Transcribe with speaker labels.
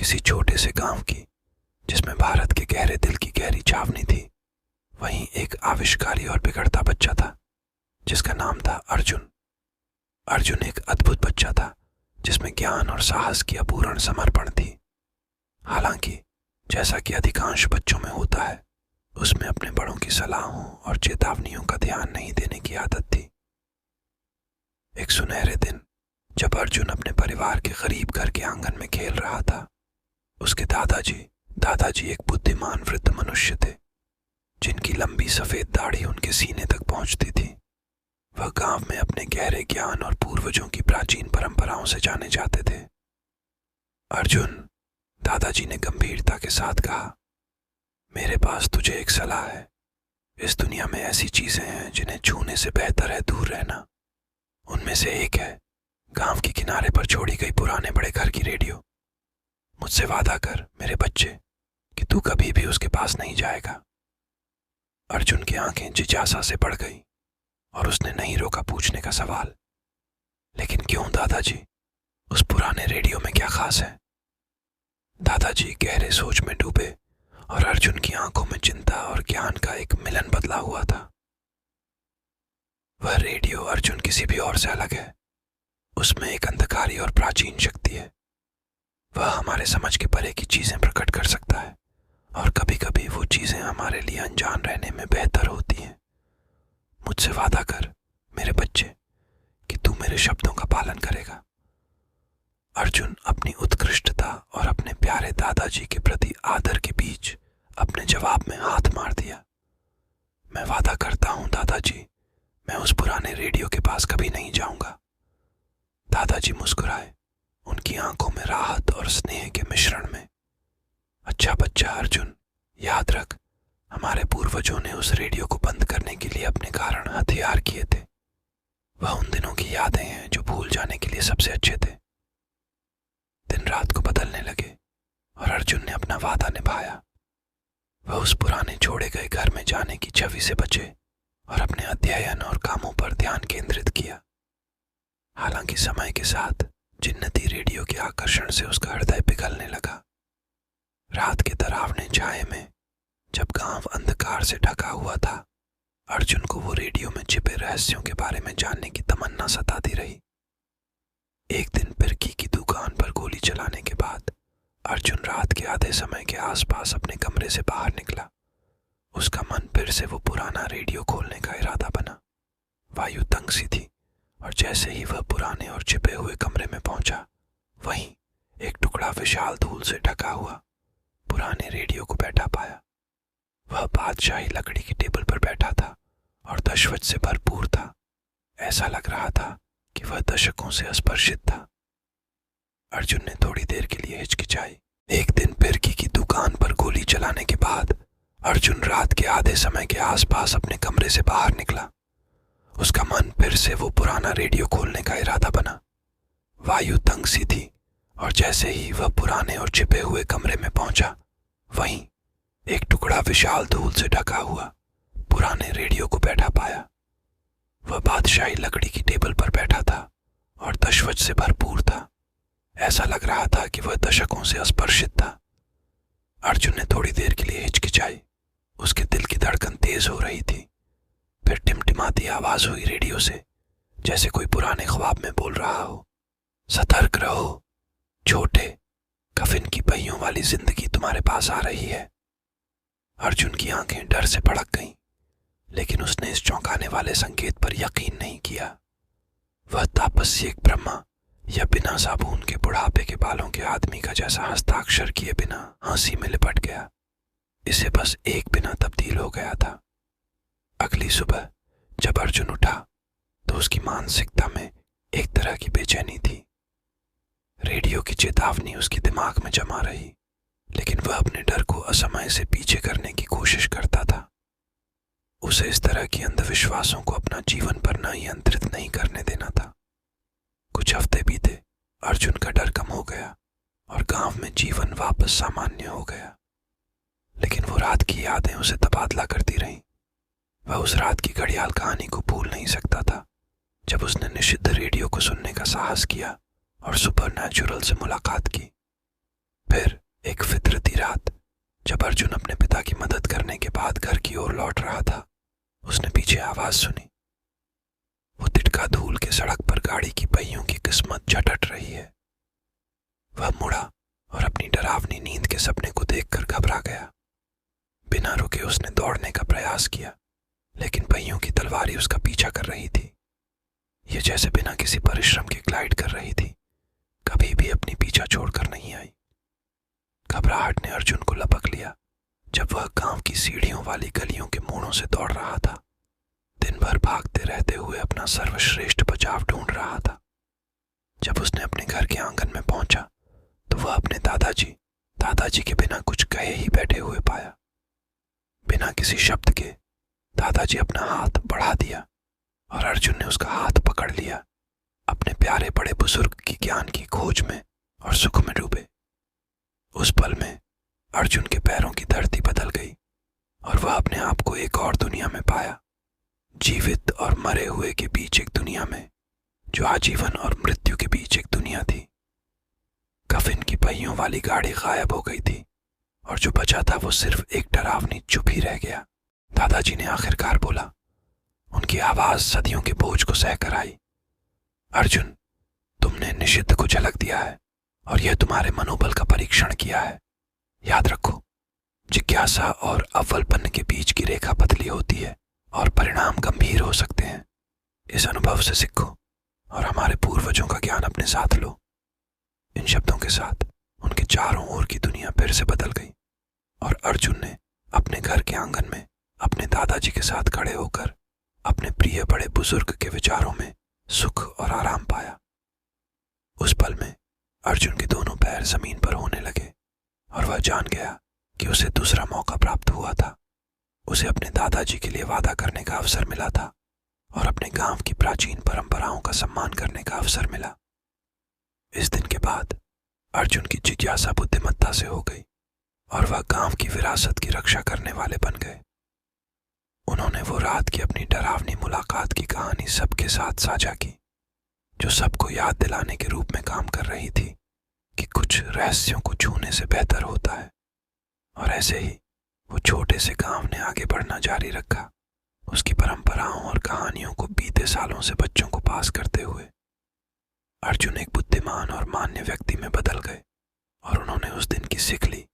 Speaker 1: किसी छोटे से गांव की, जिसमें भारत के गहरे दिल की गहरी छावनी थी, वहीं एक आविष्कारी और बिगड़ता बच्चा था जिसका नाम था अर्जुन। अर्जुन एक अद्भुत बच्चा था जिसमें ज्ञान और साहस की अपूर्ण समर्पण थी। हालांकि जैसा कि अधिकांश बच्चों में होता है, उसमें अपने बड़ों की सलाहों और चेतावनियों का ध्यान नहीं देने की आदत थी। एक सुनहरे दिन जब अर्जुन अपने परिवार के करीब घर के आंगन में खेल रहा था, उसके दादाजी एक बुद्धिमान वृद्ध मनुष्य थे जिनकी लंबी सफेद दाढ़ी उनके सीने तक पहुंचती थी। वह गांव में अपने गहरे ज्ञान और पूर्वजों की प्राचीन परंपराओं से जाने जाते थे। अर्जुन, दादाजी ने गंभीरता के साथ कहा, मेरे पास तुझे एक सलाह है। इस दुनिया में ऐसी चीजें हैं जिन्हें छूने से बेहतर है दूर रहना। उनमें से एक है गांव के किनारे पर छोड़ी गई पुराने बड़े घर की रेडियो। मुझसे वादा कर मेरे बच्चे कि तू कभी भी उसके पास नहीं जाएगा। अर्जुन की आंखें जिज्ञासा से बढ़ गई और उसने नहीं रोका पूछने का सवाल, लेकिन क्यों दादाजी? उस पुराने रेडियो में क्या खास है? दादाजी गहरे सोच में डूबे और अर्जुन की आंखों में चिंता और ज्ञान का एक मिलन बदला हुआ था। वह रेडियो अर्जुन किसी भी और से अलग है। उसमें एक अंधकारी और प्राचीन शक्ति है। वह हमारे समझ के परे की चीजें प्रकट कर सकता है और कभी कभी वो चीजें हमारे लिए अनजान रहने में बेहतर होती हैं। मुझसे वादा कर मेरे बच्चे कि तू मेरे शब्दों का पालन करेगा। अर्जुन अपनी उत्कृष्टता और अपने प्यारे दादाजी के प्रति आदर के बीच अपने जवाब में हाथ मार दिया। मैं वादा करता हूं दादाजी, मैं उस पुराने रेडियो के पास कभी नहीं जाऊंगा। दादाजी मुस्कुराए, उनकी आंखों में राहत और स्नेह के मिश्रण में। अच्छा बच्चा अर्जुन, याद रख, हमारे पूर्वजों ने उस रेडियो को बंद करने के लिए अपने कारण हथियार किए थे। वह उन दिनों की यादें हैं जो भूल जाने के लिए सबसे अच्छे थे। दिन रात को बदलने लगे और अर्जुन ने अपना वादा निभाया। वह उस पुराने छोड़े गए घर में जाने की छवि से बचे और अपने अध्ययन और कामों पर ध्यान केंद्रित किया। हालांकि समय के साथ जिन्नती रेडियो के आकर्षण से उसका हृदय पिघलने लगा। रात के डरावने छाये में जब गांव अंधकार से ढका हुआ था, अर्जुन को वो रेडियो में छिपे रहस्यों के बारे में जानने की तमन्ना सताती रही। एक दिन पिरकी की दुकान पर गोली चलाने के बाद अर्जुन रात के आधे समय के आसपास अपने कमरे से बाहर निकला। उसका मन फिर से वो पुराना रेडियो खोलने का इरादा बना। वायु तंग सी थी और जैसे ही वह पुराने और छिपे हुए कमरे में पहुंचा, वहीं एक टुकड़ा विशाल धूल से ढका हुआ पुराने रेडियो को बैठा पाया। वह बादशाही लकड़ी की टेबल पर बैठा था और दशवत से भरपूर था। ऐसा लग रहा था कि वह दशकों से स्पर्शित था। अर्जुन ने थोड़ी देर के लिए हिचकिचाई। एक दिन पिरकी की दुकान पर गोली चलाने के बाद अर्जुन रात के आधे समय के आसपास अपने कमरे से बाहर निकला। उसका मन फिर से वो पुराना रेडियो खोलने का इरादा बना। वायु तंग सी थी और जैसे ही वह पुराने और छिपे हुए कमरे में पहुंचा, वहीं एक टुकड़ा विशाल धूल से ढका हुआ पुराने रेडियो को बैठा पाया। वह बादशाही लकड़ी की टेबल पर बैठा था और दशवत से भरपूर था। ऐसा लग रहा था कि वह दशकों से स्पर्शित था। अर्जुन ने थोड़ी देर के लिए हिचकिचाई। उसके दिल की धड़कन तेज हो रही थी। फिर टिमटिमाती आवाज हुई रेडियो से, जैसे कोई पुराने ख्वाब में बोल रहा हो, सतर्क रहो छोटे, कफिन की पहियों वाली जिंदगी तुम्हारे पास आ रही है। अर्जुन की आंखें डर से भड़क गईं, लेकिन उसने इस चौंकाने वाले संकेत पर यकीन नहीं किया। वह तापस्यिक ब्रह्मा या बिना साबुन के बुढ़ापे के बालों के आदमी का जैसा हस्ताक्षर किए बिना हंसी में लिपट गया। इसे बस एक बिना तब्दील हो गया था। अगली सुबह जब अर्जुन उठा तो उसकी मानसिकता में एक तरह की बेचैनी थी। रेडियो की चेतावनी उसके दिमाग में जमा रही, लेकिन वह अपने डर को असमय से पीछे करने की कोशिश करता था। उसे इस तरह की अंधविश्वासों को अपना जीवन पर नियंत्रित नहीं करने देना था। कुछ हफ्ते बीते, अर्जुन का डर कम हो गया और गांव में जीवन वापस सामान्य हो गया। लेकिन वो रात की यादें उसे तबादला करती रहीं। वह उस रात की घड़ियाल कहानी को भूल नहीं सकता था जब उसने निषिद्ध रेडियो को सुनने का साहस किया और सुपर नेचुरल से मुलाकात की। फिर एक फितरती रात, जब अर्जुन अपने पिता की मदद करने के बाद घर की ओर लौट रहा था, उसने पीछे आवाज सुनी। वो तिटका धूल के सड़क पर गाड़ी की पहियों की किस्मत झटट रही है। वह मुड़ा और अपनी डरावनी नींद के सपने को देखकर घबरा गया। बिना रुके उसने दौड़ने का प्रयास किया, लेकिन पहियों की तलवारी उसका पीछा कर रही थी। यह जैसे बिना किसी परिश्रम के ग्लाइड कर रही थी, कभी भी अपनी पीछा छोड़कर नहीं आई। घबराहट ने अर्जुन को लपक लिया जब वह गांव की सीढ़ियों वाली गलियों के मोड़ों से दौड़ रहा था। दिन भर भागते रहते हुए अपना सर्वश्रेष्ठ बचाव ढूंढ रहा था। जब उसने अपने घर के आंगन में पहुंचा तो वह अपने दादाजी के बिना कुछ कहे ही बैठे हुए पाया। बिना किसी शब्द के दादाजी अपना हाथ बढ़ा दिया और अर्जुन ने उसका हाथ पकड़ लिया। अपने प्यारे बड़े बुजुर्ग की ज्ञान की खोज में और सुख में डूबे। उस पल में अर्जुन के पैरों की धरती बदल गई और वह अपने आप को एक और दुनिया में पाया, जीवित और मरे हुए के बीच एक दुनिया में, जो आजीवन और मृत्यु के बीच एक दुनिया थी। कफिन की पहियों वाली गाड़ी गायब हो गई थी और जो बचा था वो सिर्फ एक डरावनी चुप ही रह गया। दादाजी ने आखिरकार बोला। उनकी आवाज सदियों के बोझ को सहकर आई। अर्जुन, तुमने निषिद्ध को झलक दिया है और यह तुम्हारे मनोबल का परीक्षण किया है। याद रखो, जिज्ञासा और अव्वलपन के बीच की रेखा पतली होती है और परिणाम गंभीर हो सकते हैं। इस अनुभव से सीखो और हमारे पूर्वजों का ज्ञान अपने साथ लो। इन शब्दों के साथ उनके चारों ओर की दुनिया फिर से बदल गई और अर्जुन ने अपने घर के आंगन में अपने दादाजी के साथ खड़े होकर अपने प्रिय बड़े बुजुर्ग के विचारों में सुख और आराम पाया। उस पल में अर्जुन के दोनों पैर जमीन पर होने लगे और वह जान गया कि उसे दूसरा मौका प्राप्त हुआ था। उसे अपने दादाजी के लिए वादा करने का अवसर मिला था और अपने गांव की प्राचीन परंपराओं का सम्मान करने का अवसर मिला। इस दिन के बाद अर्जुन की जिज्ञासा बुद्धिमत्ता से हो गई और वह गांव की विरासत की रक्षा करने वाले बन गए। उन्होंने वो रात की अपनी डरावनी मुलाकात की कहानी सबके साथ साझा की, जो सबको याद दिलाने के रूप में काम कर रही थी कि कुछ रहस्यों को छूने से बेहतर होता है। और ऐसे ही वो छोटे से गांव ने आगे बढ़ना जारी रखा, उसकी परंपराओं और कहानियों को बीते सालों से बच्चों को पास करते हुए। अर्जुन एक बुद्धिमान और मान्य व्यक्ति में बदल गए और उन्होंने उस दिन की सीख ली